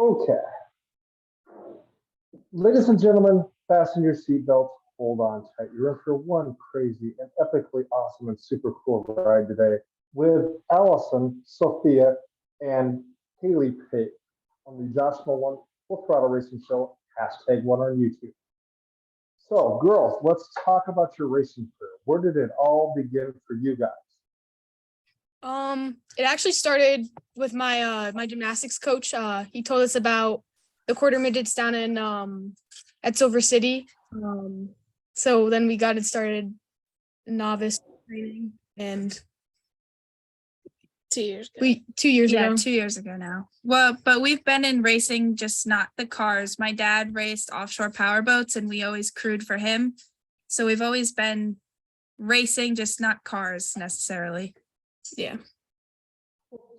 Okay, ladies and gentlemen, fasten your seatbelts, hold on tight. You're in for one crazy and epically awesome and super cool ride today with Allison, Sophia, and Hailey Papp on the Josh Nolan Full Throttle Racing Show, #1 on YouTube. So, girls, let's talk about your racing career. Where did it all begin for you guys? It actually started with my gymnastics coach. He told us about the quarter midgets down in at Silver City. So then we got it started novice training, and 2 years ago. 2 years ago. 2 years ago now. Well, but we've been in racing, just not the cars. My dad raced offshore power boats and we always crewed for him. So we've always been racing, just not cars necessarily. Yeah.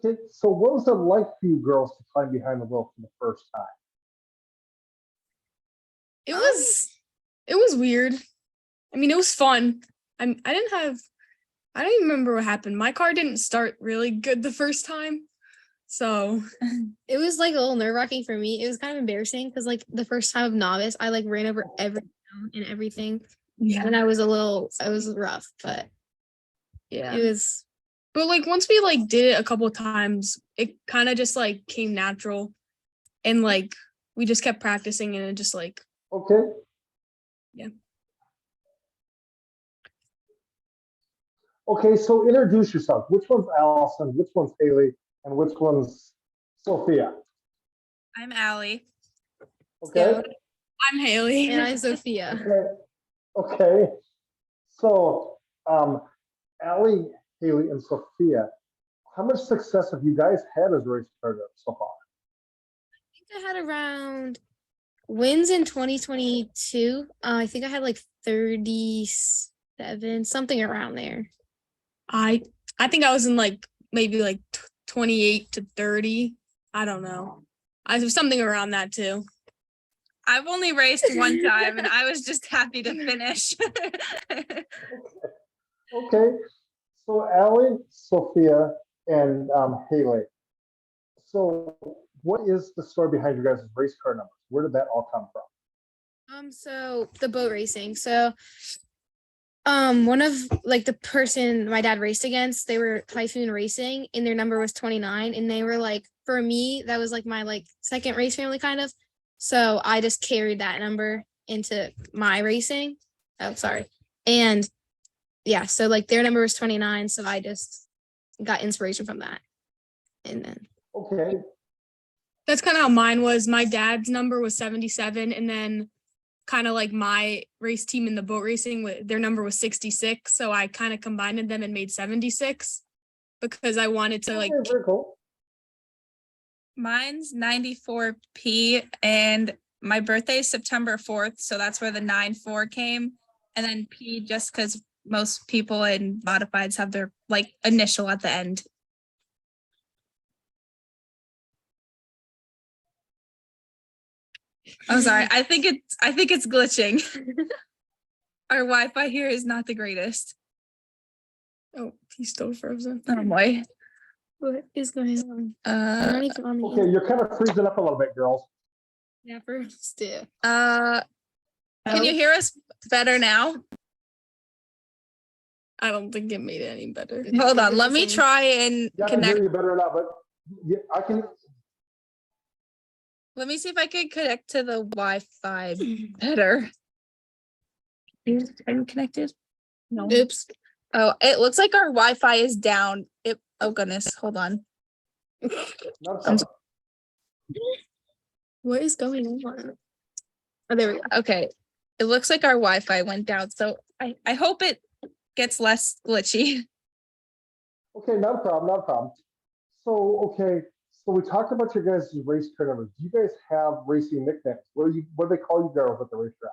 Okay, so what was it like for you girls to climb behind the wheel for the first time? It was weird. I mean, it was fun. I don't even remember what happened. My car didn't start really good the first time. So it was like a little nerve-wracking for me. It was kind of embarrassing because like the first time of novice, I like ran over everything and everything. yeah. And I was rough, but Yeah. it was. But like once we like did it a couple of times, it kind of just like came natural, and like we just kept practicing, and it just like Okay. Yeah. Okay, so introduce yourself. Which one's Allison? Which one's Hailey? And which one's Sophia? I'm Allie. Okay. Yeah. I'm Hailey. And I'm Sophia. Okay. Okay. So, Allie, Hailey, and Sophia, how much success have you guys had as race car drivers so far? I think I had around wins in 2022. I think I had like 37, something around there. I think I was in like maybe like 28 to 30. I don't know. I was something around that too. I've only raced one time and I was just happy to finish. Okay. So, Allie, Sophia, and Hailey. So, what is the story behind your guys' race car numbers? Where did that all come from? So the boat racing. So one of like the person my dad raced against, they were Typhoon Racing and their number was 29. And they were like, for me, that was like my like second race family kind of. So I just carried that number into my racing. Oh, sorry. And yeah, so like their number was 29. So I just got inspiration from that. And then Okay. That's kind of how mine was. My dad's number was 77, and then kind of like my race team in the boat racing, their number was 66. So I kind of combined them and made 76 because I wanted to like. Okay, very cool. Mine's 94P and my birthday is September 4th. So that's where the 94 came. And then P just because most people in modifieds have their like initial at the end. I'm sorry. I think it's glitching. Our Wi-Fi here is not the greatest. Oh, he's still frozen. Oh boy. what is going on? I'm not even on the Okay, you're kind of freezing up a little bit, girls. yeah, first. Yeah. Can you hear us better now? I don't think it made it any better. Hold on. Let me try and Yeah, I can hear connect. you better now, but yeah, I can. Let me see if I can connect to the Wi-Fi better. Are you connected? No. Oops. Oh, it looks like our Wi-Fi is down. Oh goodness, hold on. No, it's What is going on? Oh, there we go. Okay, it looks like our Wi-Fi went down, so I hope it gets less glitchy. okay, not a problem, not a problem. So, okay, so we talked about your guys' race car numbers. Do you guys have racing nicknames? What do they call you girls at the racetrack?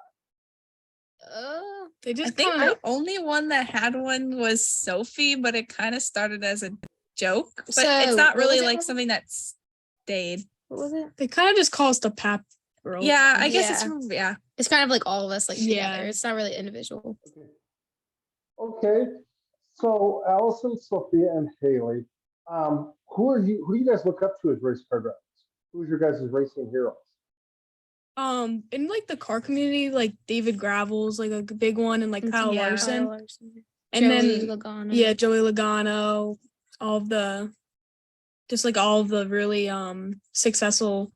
They I just think kinda, the only one that had one was Sophie, but it kind of started as a joke. But it's So, not what was really it like called? something that stayed. What was it? they kind of just call us the Papp girls. Yeah, I guess Yeah. it's yeah. It's kind of like all of us like Yeah. together. It's not really individual. Okay, so Allison, Sophia, and Hailey, who do you guys look up to as race car drivers? Who's your guys' racing heroes? In like the car community, like David Gravel's like a big one, and like Kyle Yeah. Larson. Kyle Larson. And Joey then Logano. yeah, Joey Logano, all of the just like all of the really successful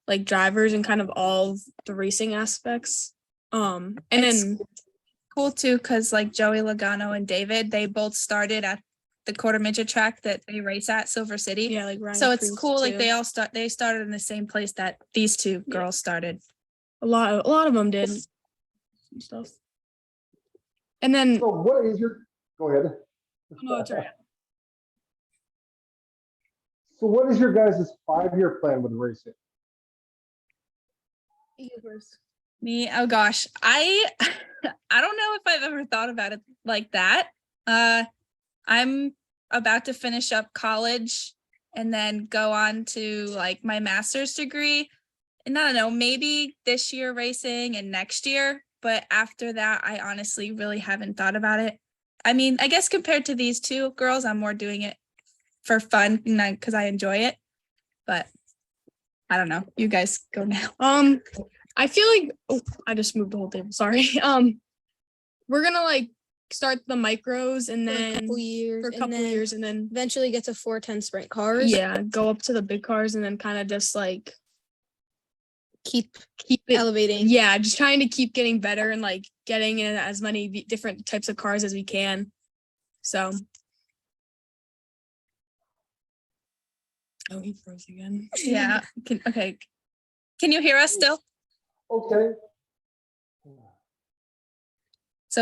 like drivers and kind of all of the racing aspects. And It's then cool too, because like Joey Logano and David, they both started at the quarter midget track that they race at, Silver City. yeah, like Ryan So it's Preece, cool, like too. they started in the same place that these two Yeah. girls started. a lot of them did and stuff. And then So what is your, go ahead. no, it's all right. So what is your guys' 5-year plan with racing? You go first. Me, oh gosh, I I don't know if I've ever thought about it like that. I'm about to finish up college and then go on to like my master's degree. And I don't know, maybe this year racing and next year, but after that, I honestly really haven't thought about it. I mean, I guess compared to these two girls, I'm more doing it for fun because I enjoy it. But I don't know. You guys go now. I feel like I just moved the whole table. Sorry. We're gonna like start the micros and For a then couple years. for a and couple then years and then Eventually get to 410 sprint cars. yeah, go up to the big cars and then kind of just like Keep keep it elevating. yeah, just trying to keep getting better and like getting in as many different types of cars as we can. So oh, he froze again. Yeah. Okay. Can you hear us still? Okay. Yeah,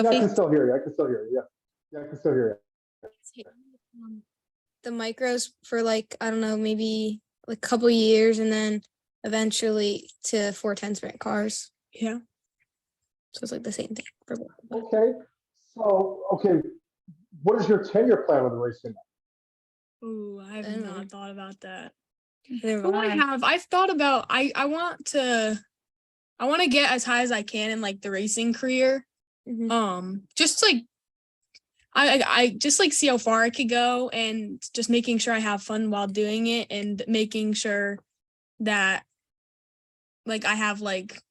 I Sophie? can still hear you. I can still hear you. Yeah, I can still hear you. The micros for like, I don't know, maybe like a couple years and then eventually to 410 sprint cars. Yeah. So it's like the same thing for both of them. Okay. So, okay. What is your 10-year plan with racing? Ooh, I have Oh. not thought about that. Neither Oh, have I I. have. I've thought about I want to get as high as I can in like the racing career. Mhm. Just like I just like see how far I could go and just making sure I have fun while doing it and making sure that like I have like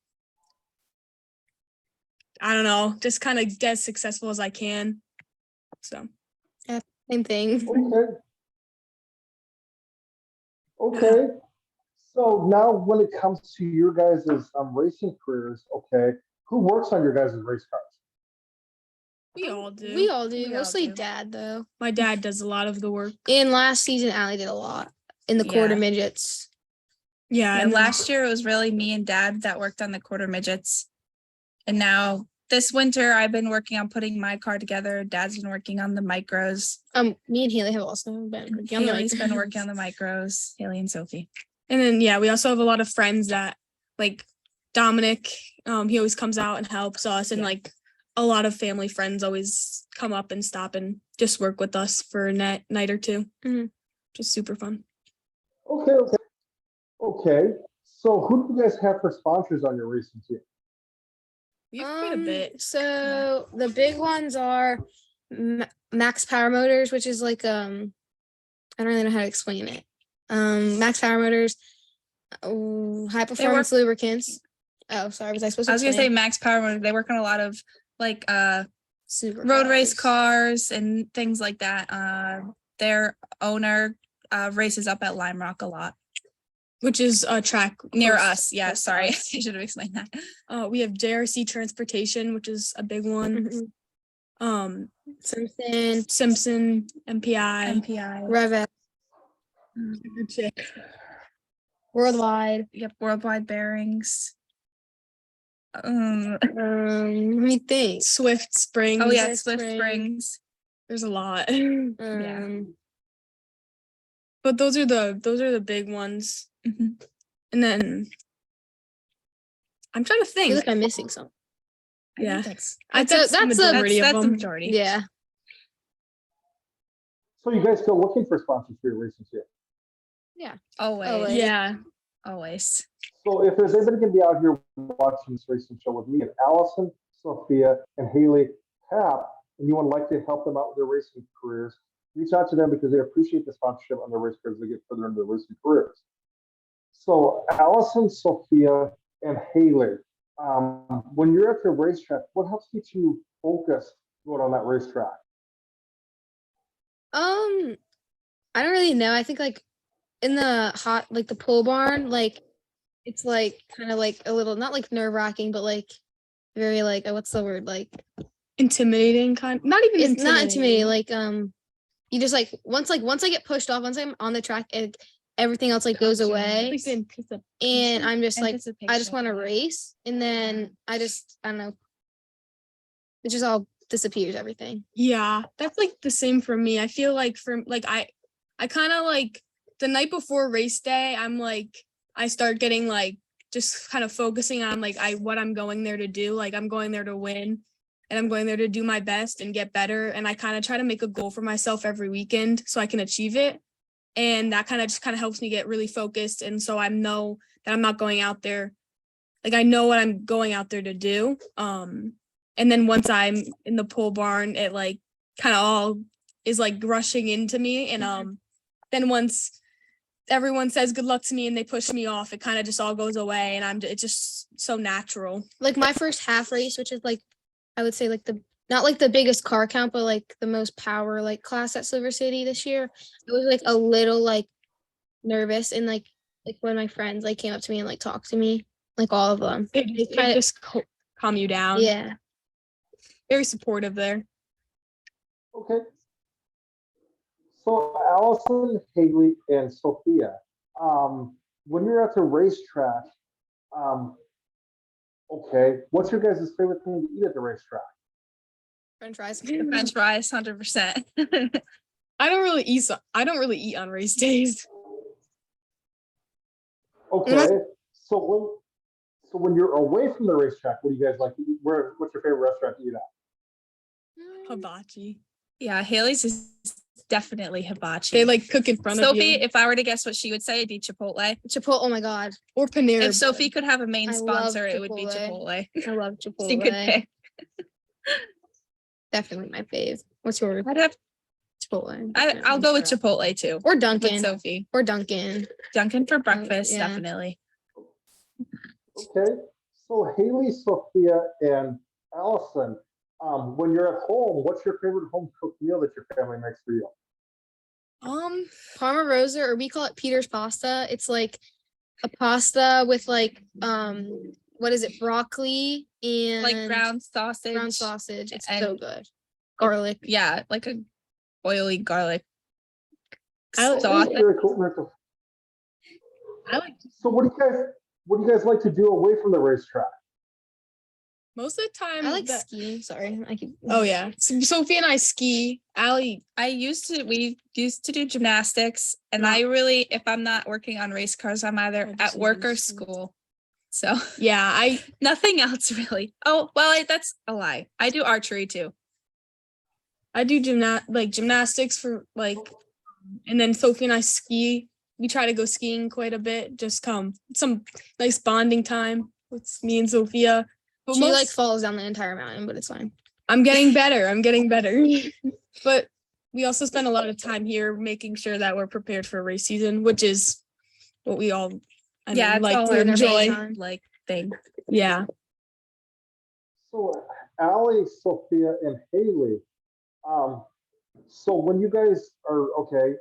I don't know, just kind of get as successful as I can. So Same thing. Okay. Okay. So now when it comes to your guys' racing careers, okay, who works on your guys' race cars? we all do. We all do. We all Mostly do. dad though. My dad does a lot of the work. And last season, Allie did a lot in the quarter Yeah. midgets. Yeah, Yeah, and then- last year it was really me and dad that worked on the quarter midgets. And now this winter I've been working on putting my car together. Dad's been working on the micros. Me and Hailey have also been working on the Haley's been micros. working on the micros. Haley and Sophie. And then yeah, we also have a lot of friends that like Dominic, he always comes out and helps us and Yeah. like a lot of family friends always come up and stop and just work with us for a night or two. Mhm. Just super fun. Okay. Okay. So who do you guys have for sponsors on your racing team? We have quite a bit. So the big ones are Max Power Motors, which is like I don't really know how to explain it. Max Power Motors, high performance lubricants. Oh, sorry, was I supposed to? I was gonna say explain? Max Power. They work on a lot of like Super road race cars. cars and things like that. Their owner races up at Lime Rock a lot. Which is a track Near close- us. Yeah, close to sorry. I us. should have explained that. We have JRC Transportation, which is a big one. Mhm. Simpson, Simpson, MPI, MPI. Rev Worldwide. Yep, Worldwide Bearings. Let me think. Swift Springs. Oh yeah, Swift Swift Springs. Springs. There's a lot. But those are the big ones. Mhm. And then I'm trying to I think. feel like I'm missing some. I think Yeah. that's I That's think a- the majority that's of the them. majority. Yeah. So you guys still looking for sponsors for your racing team? Always. Always. Yeah. Always. So if there's anybody gonna be out here watching this racing show with me and Allison, Sophia, and Hailey Papp, and you would like to help them out with their racing careers, reach out to them because they appreciate the sponsorship on their race cars as they get further into their racing careers. So Allison, Sophia, and Hailey, when you're at the racetrack, what helps keep you focused going on that racetrack? I don't really know. I think like in the hot like the pole barn, like it's like kind of like a little not like nerve-wracking, but like very like what's the word? Like Intimidating not even it's not intimidating, intimidating. like you just like once I get pushed off, once I'm on the track, everything else like goes away. Like the And I'm just like I just Anticipation. want to race, and then I don't know. It just all disappears, everything. Yeah, that's like the same for me. I feel like I kind of like the night before race day, I'm like, I start getting like just kind of focusing on like what I'm going there to do. Like I'm going there to win and I'm going there to do my best and get better. And I kind of try to make a goal for myself every weekend so I can achieve it. And that kind of helps me get really focused. And so I know that I'm not going out there. Like I know what I'm going out there to do. And then once I'm in the pole barn, it like kind of all is like rushing into me. And then once everyone says good luck to me and they push me off, it kind of just all goes away. And it's just so natural. Like my first half race, which is like I would say like the not like the biggest car count, but like the most power like class at Silver City this year. I was like a little like nervous, and like when my friends like came up to me and like talked to me, like all of them. It kinda- just calm you down. Yeah. Very supportive there. Okay. So Allison, Hailey, and Sophia, when you're at the racetrack, okay, what's your guys' favorite thing to eat at the racetrack? French fries. French fries, 100%. I don't really eat on race days. Okay, so when you're away from the racetrack, what do you guys like to eat? What's your favorite restaurant to eat at? Hibachi. Yeah, Haley's is definitely hibachi. They like cook in front of Sophie, you. if I were to guess what she would say, it'd be Chipotle. Chipotle. Oh my god, Or Panera. If Sophie could have a main I love sponsor, it would be Chipotle. Chipotle. I love She could Chipotle. pick. Definitely my fave. What's yours? I'd have. Chipotle. I'll go with Chipotle too. Or With Dunkin'. Sophie, Or Dunkin'. Dunkin' for breakfast, yeah. definitely. Okay, so Hailey, Sophia, and Allison, when you're at home, what's your favorite home cooked meal that your family makes for you? Parma Rosa, or we call it Peter's pasta. It's like a pasta with like what is it, broccoli and Like ground sausage. ground sausage. It's and- so good. Garlic. Yeah, like a oily garlic I like- sauce. Very cool. I like So what do you guys like to do away from the racetrack? most of the time. I like skiing. Sorry. Oh yeah, Sophie and I ski. Allie, we used to do gymnastics, and I really, if I'm not working on race cars, I'm either at work or school. So yeah, nothing else really. Oh, well, that's a lie. I do archery too. I do gymnastics for like, and then Sophie and I ski. We try to go skiing quite a bit. Just some nice bonding time with me and Sophia. But She like falls down the entire mountain, but it's fine. I'm getting better. But we also spend a lot of time here making sure that we're prepared for race season, which is what we all It's like all to in our enjoy. time. like thing. Yeah. So Allie, Sophia, and Hailey, so when you guys are okay,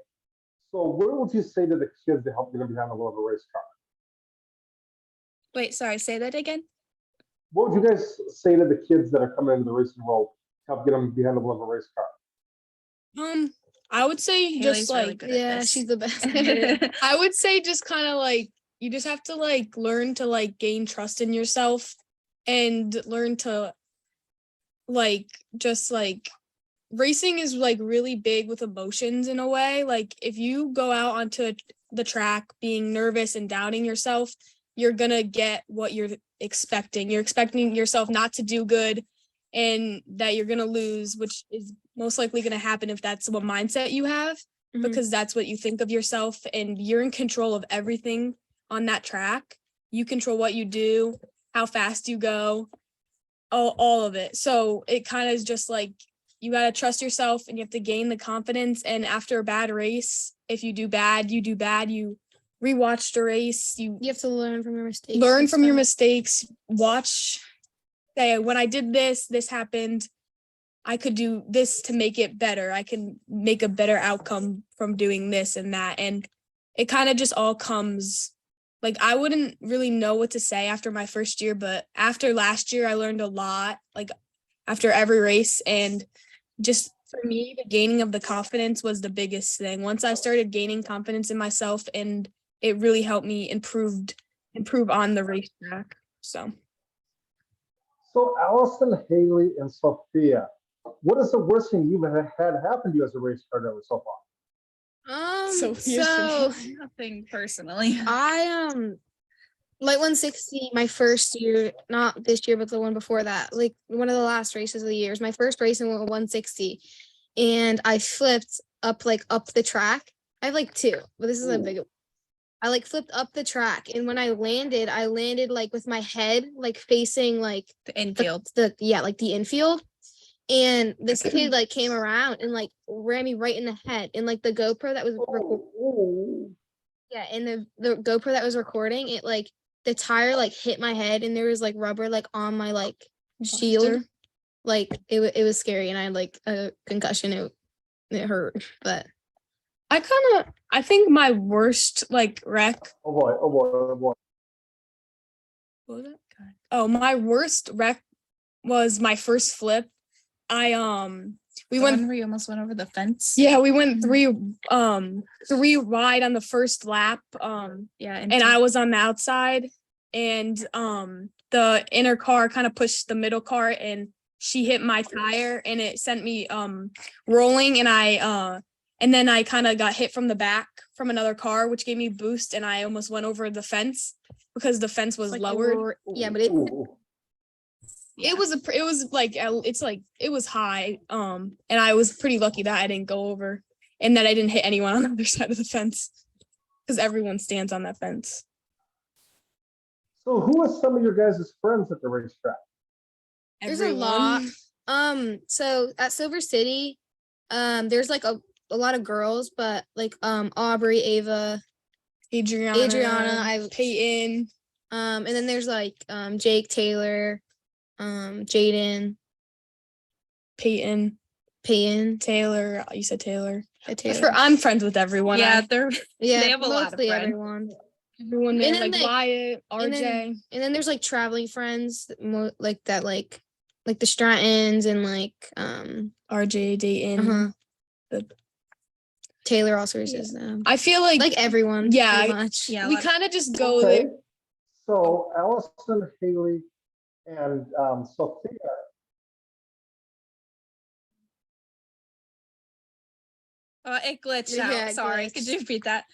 so what would you say to the kids to help get them behind the wheel of a race car? Wait, sorry, say that again. What would you guys say to the kids that are coming into the racing world to help get them behind the wheel of a race car? I would say Haley's just really like good at Yeah, this. she's the best. I would say just kind of like you just have to like learn to like gain trust in yourself and learn to like just like racing is like really big with emotions in a way. Like if you go out onto the track being nervous and doubting yourself, you're gonna get what you're expecting. You're expecting yourself not to do good and that you're gonna lose, which is most likely gonna happen if that's what mindset you have, Mhm. because that's what you think of yourself, and you're in control of everything on that track. You control what you do, how fast you go, all of it. So it kind of is just like you got to trust yourself and you have to gain the confidence. And after a bad race, if you do bad, you rewatched a race, you You have to learn from your mistakes. learn and from your stuff. mistakes, watch, say, when I did this, this happened. I could do this to make it better. I can make a better outcome from doing this and that. And it kind of just all comes, like, I wouldn't really know what to say after my first year, but after last year, I learned a lot, like after every race. And just for me, the gaining of the confidence was the biggest thing. Once I started gaining confidence in myself, and it really helped me improve on the racetrack. So So Allison, Hailey, and Sophia, what is the worst thing you've had happen to you as a race car driver so far? Sophia's So Nothing personally. I light 160 my first year, not this year, but the one before that, like one of the last races of the year. It was my first race in 160, and I flipped up the track. I have like two, but this is a big. I like flipped up the track, and when I landed like with my head like facing like The infield. the infield. And this kid like came around and like ran me right in the head. And like the GoPro that was the GoPro that was recording it, like the tire like hit my head, and there was like rubber like on my like shield. Buster. Like it was scary, and I had like a concussion. It hurt, but I think my worst like wreck. Oh boy, oh boy, oh boy. What was it? Oh, my worst wreck was my first flip. We The went one where you almost went over the fence. Yeah, we went three wide on the first lap. Yeah. And I was on the outside, and the inner car kind of pushed the middle car, and she hit my tire, and it sent me rolling, and then I kind of got hit from the back from another car, which gave me a boost, and I almost went over the fence because the fence was like lowered. yeah, but it It was high. And I was pretty lucky that I didn't go over and that I didn't hit anyone on the other side of the fence, because everyone stands on that fence. So who are some of your guys' friends at the racetrack? There's a lot. So at Silver City, there's like a lot of girls, but like Aubrey, Ava, Adriana, Peyton, and then there's like Jake, Taylor, Jaden, Peyton, Taylor. You said Taylor. Taylor. I'm friends with everyone. Yeah, Yeah, they have a lot of mostly friends. everyone. Everyone there, And then like they- Wyatt, RJ. And then there's like traveling friends like that, like the Strattons and like RJ, Dayton. the- Taylor also races them. I feel like Everyone. Yeah, pretty much. Yeah. we kind of just go Okay. there. So Allison, Hailey, and Sophia. It glitched Yeah, out. it Sorry. glitched. Could you repeat that?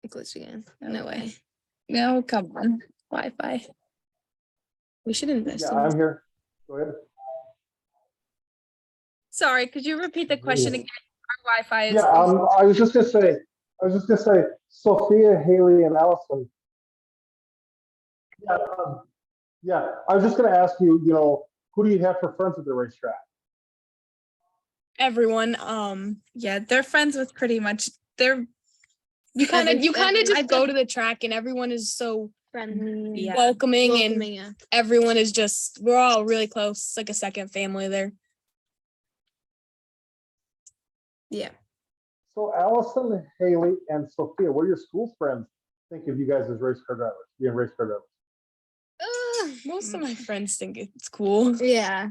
Glitch again. No Okay. way. No, come on. Wi-Fi. We should invest Yeah, in I'm this. here. Go ahead. Sorry, could you repeat the question again? Our Wi-Fi is. Yeah, I was just gonna say, Sophia, Hailey, and Allison. Yeah, yeah. I was just gonna ask you, who do you have for friends at the racetrack? Everyone. Yeah, they're friends with pretty much. They're You kind of just I've go been- to the track, and everyone is so Friendly. Yeah. welcoming, and Welcoming, yeah. everyone is just, we're all really close. It's like a second family there. Yeah. So Allison, Hailey, and Sophia, what do your school friends think of you guys as race car drivers, being race car drivers? Most of my friends think it's cool. Yeah.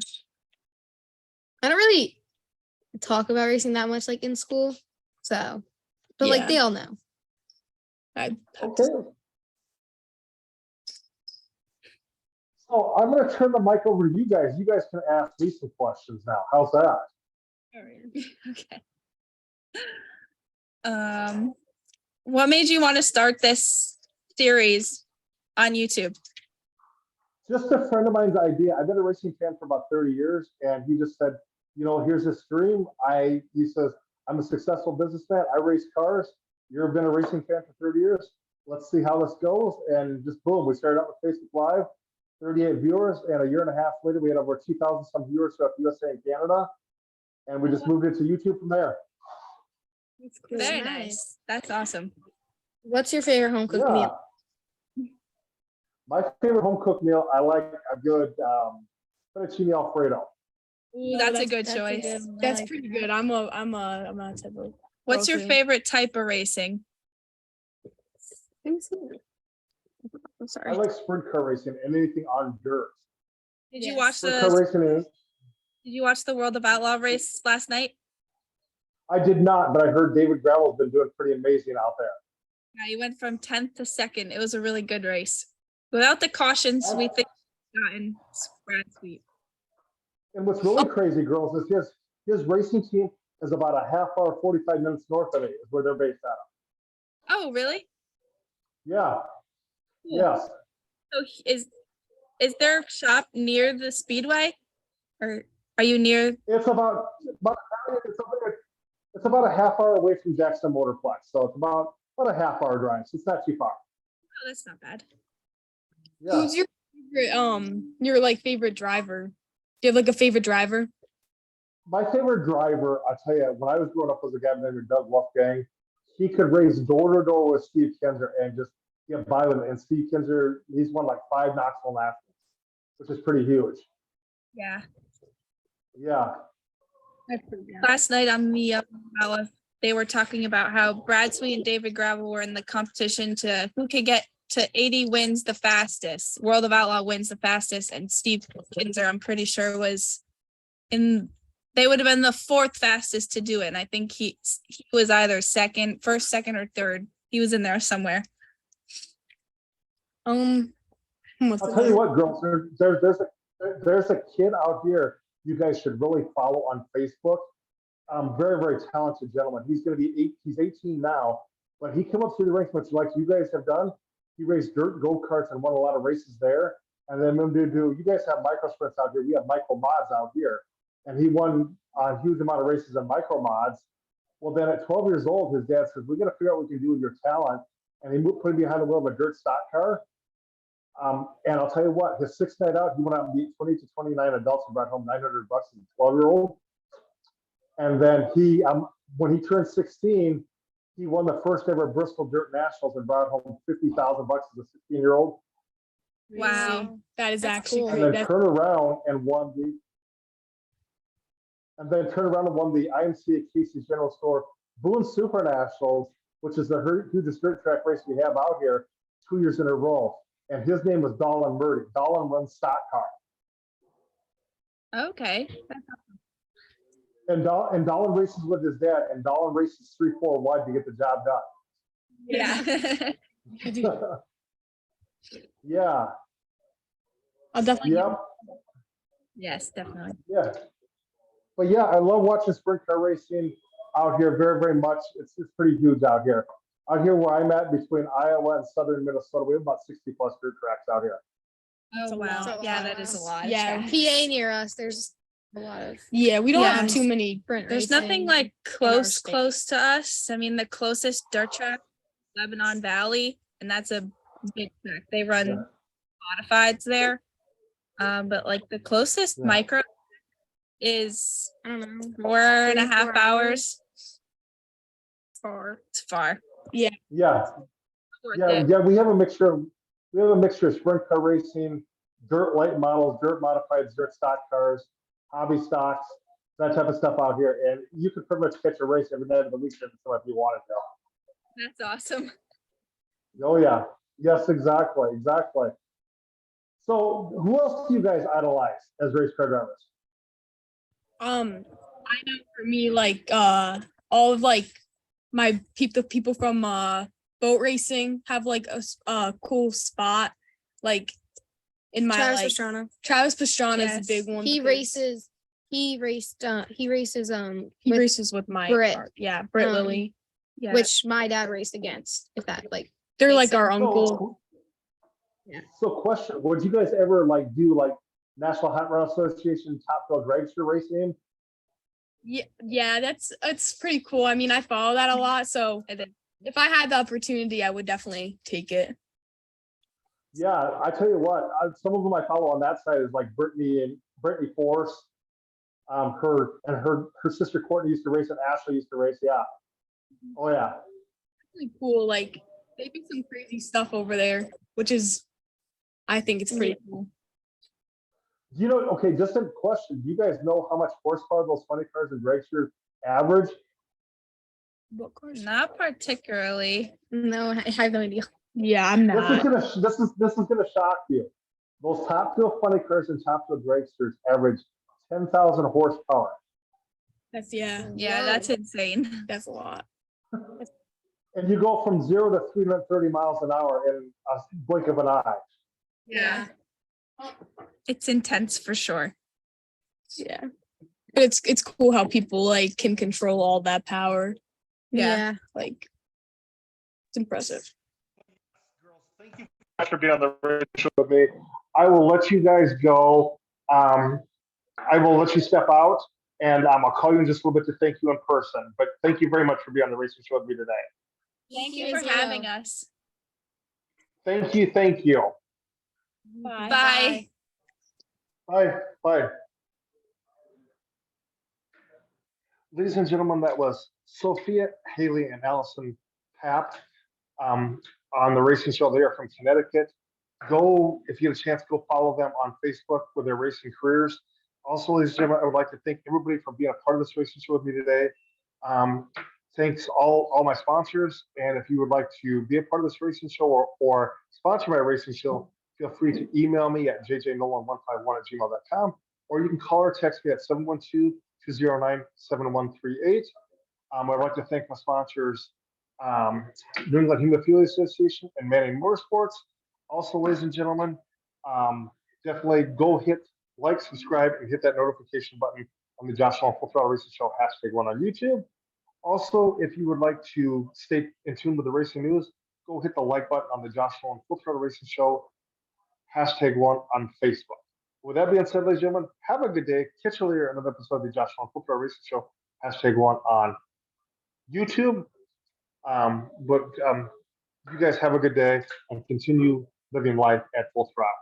I don't really talk about racing that much like in school. So, but like Yeah. they all know. I Okay. So I'm gonna turn the mic over to you guys. You guys can ask me some questions now. How's that? Okay. What made you want to start this series on YouTube? Just a friend of mine's idea. I've been a racing fan for about 30 years, and he just said, here's this dream. He says, I'm a successful businessman. I race cars. You've been a racing fan for 30 years. Let's see how this goes. And just boom, we started out with Facebook Live, 38 viewers, and a year and a half later, we had over 2,000 some viewers throughout the USA and Canada. And we just moved into YouTube from there. That's cool. Very Nice. nice. That's awesome. What's your favorite home cooked Yeah. meal? My favorite home cooked meal, I like a good fettuccine Alfredo. Ooh, that's a good That's a choice. good one. I That's like pretty that. good. I'm a type of. What's your grocery. favorite type of racing? I'm I sorry. like sprint car racing and anything on dirt. Did you Yes. watch Sprint car the racing is, Did you watch the World of Outlaw race last night? I did not, but I heard David Gravel's been doing pretty amazing out there. Yeah, he went from 10th to 2nd. It was a really good race. Without the cautions, we think we've gotten Brad Sweet. And what's really crazy, girls, is his racing team is about a half hour, 45 minutes north of it, is where they're based out of. Oh, really? Yeah, Cool. yes. So is their shop near the speedway, or are you near? It's about it's about a half hour away from Jackson Motorplex. So it's about a half hour drive. So it's not too far. Oh, that's not bad. Yeah. Who's your favorite, like favorite driver? Do you have like a favorite driver? My favorite driver, I'll tell you, when I was growing up, was a guy named Doug Wolfgang. He could race door to door with Steve Kinzer and just get by with it. And Steve Kinzer, he's won like 5 Knoxville Nationals, which is pretty huge. Yeah. Yeah. Last night on the they were talking about how Brad Sweet and David Gravel were in the competition to who could get to 80 wins the fastest. World of Outlaw wins the fastest, and Steve Kinzer, I'm pretty sure, was in. They would have been the 4th fastest to do it. And I think he was either first, second, or third. He was in there somewhere. What's I'll the tell you name? what, girls, there's a kid out here you guys should really follow on Facebook. Very, very talented gentleman. He's going to be he's 18 now, but he came up through the ranks much like you guys have done. He raced dirt go-karts and won a lot of races there. And then moved to you guys have micro sprints out here. We have micro mods out here. And he won a huge amount of races in micro mods. Well, then at 12 years old, his dad says, we got to figure out what we can do with your talent. And he put him behind the wheel of a dirt stock car. And I'll tell you what, his 6th night out, he went out and beat 20 to 29 adults and brought home $900 as a 12-year-old. And then when he turned 16, he won the first ever Bristol Dirt Nationals and brought home $50,000 as a 16-year-old. Wow. That is That's actually cool. And great. then turned around and won the IMCA Casey's General Store Boone Super Nationals, which is the hugest dirt track race we have out here, 2 years in a row. And his name was Dolan Murdy. Dolan runs stock car. Okay. And Dolan races with his dad, and Dolan races 3-4 wide to get the job done. Yeah. Yeah. I'll definitely. Yep. Yes, definitely. Yeah. But yeah, I love watching sprint car racing out here very, very much. It's pretty huge out here. Out here where I'm at, between Iowa and southern Minnesota, we have about 60 plus dirt tracks out here. Oh, a wow. lot. Yeah, that is a lot. Yeah. PA near us, there's a lot of Yeah, we don't Yeah. have too many. sprint There's racing. nothing like our state. close to us. I mean, the closest dirt track, Lebanon Valley, and that's a big track. They run Yeah. modifieds there. But like the closest Yeah. micro is I don't know. 4.5 4 hours. Far. It's far. Yeah. Worth Yeah, it. yeah, we have a mixture. We have a mixture of sprint car racing, dirt light models, dirt modifieds, dirt stock cars, hobby stocks, that type of stuff out here. And you could pretty much catch a race every night of the weekend if you wanted to. That's awesome. Oh yeah, yes, exactly. So, who else do you guys idolize as race car drivers? I know for me, like all of like the people from boat racing have like a cool spot, like in my Travis like Pastrana. Travis Pastrana is Yes. a big one. He because races. He races. He with- races with my Britt. car. Yeah, Britt Um, Lilly. Yeah. which my dad raced against. If that like They're makes like our sense. uncle. Yeah. So, question: would you guys ever like do like National Hot Rod Association Top Fuel dragster racing? Yeah, it's pretty cool. I mean, I follow that a lot, so if I had the opportunity, I would definitely take it. Yeah, I tell you what, some of them I follow on that side is like Brittany Force. Her sister Courtney used to race and Ashley used to race. Yeah, Oh yeah. Really cool. Like they do some crazy stuff over there, which is, I think it's pretty cool. You know, okay, just a question. Do you guys know how much horsepower those funny cars and dragsters average? What cars? Not particularly. No, I have no idea. Yeah, I'm This is not. gonna this is gonna shock you. Those top fuel funny cars and top fuel dragsters average 10,000 horsepower. That's yeah, Yeah, Whoa. that's insane. that's a lot. And you go from 0 to 330 miles an hour in a blink of an eye. Yeah. It's intense for sure. Yeah. But it's cool how people like can control all that power. Yeah. Like it's impressive. Girls, thank you for being on the radio show with me. I will let you guys go. I will let you step out, and I'll call you in just a little bit to thank you in person. But thank you very much for being on the racing show with me today. Thank you you for as well. having us. Thank you. Thank you. Bye. Bye. Bye. Bye. Ladies and gentlemen, that was Sophia, Hailey, and Allison Papp on the racing show. They are from Connecticut. Go, if you get a chance, go follow them on Facebook with their racing careers. Also, ladies and gentlemen, I would like to thank everybody for being a part of this racing show with me today. Thanks all my sponsors. And if you would like to be a part of this racing show or sponsor my racing show, feel free to email me at jjnolan151@gmail.com, or you can call or text me at 712-209-7138. I'd like to thank my sponsors, New England Hemophilia Association and Manning Motorsports. Also, ladies and gentlemen, definitely go hit like, subscribe, and hit that notification button on the Josh Nolan Full Throttle Racing Show #1 on YouTube. Also, if you would like to stay in tune with the racing news, go hit the like button on the Josh Nolan Full Throttle Racing Show #1 on Facebook. With that being said, ladies and gentlemen, have a good day. Catch you later in another episode of the Josh Nolan Full Throttle Racing Show #1 on YouTube. But you guys have a good day and continue living life at full throttle.